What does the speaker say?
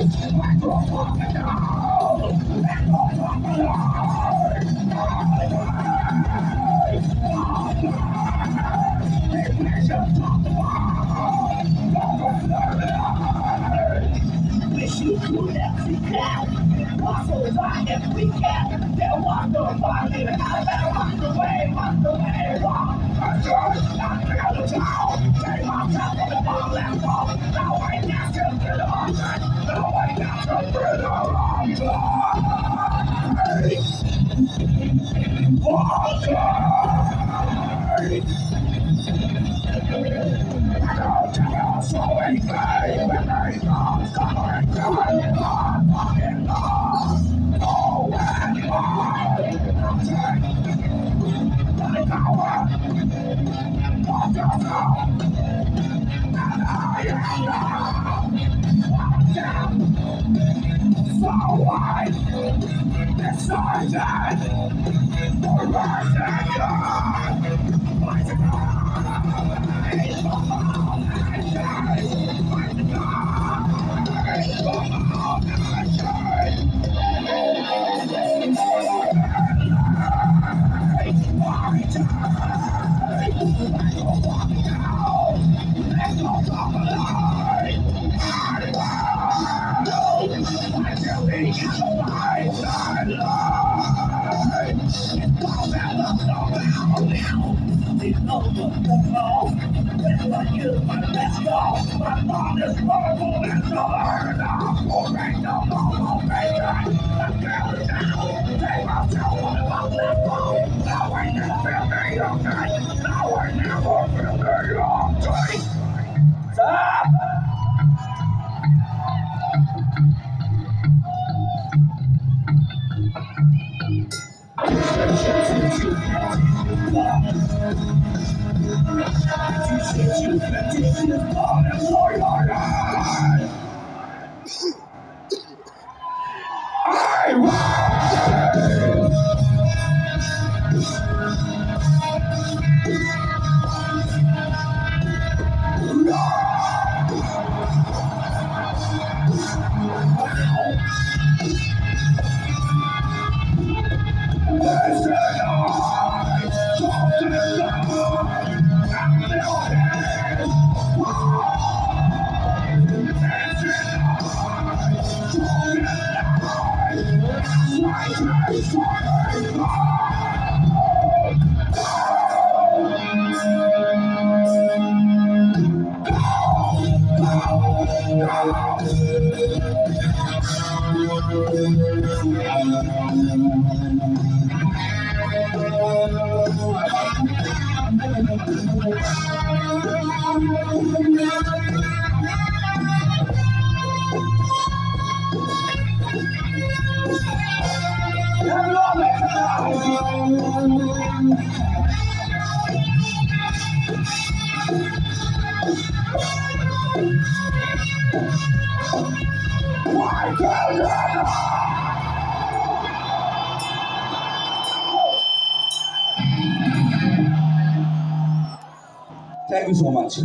Wish you could have seen that. Also, why if we can? There was no money. I better walk away, walk. I should not be able to tell. Take myself from the ball and fall. Now I got to get on that. Now I got to get on that. Walk away. So anything when they come, coming, coming, fucking love. Oh, and my power of yourself. And I am down. So I decided to rise again. My Thank you so much.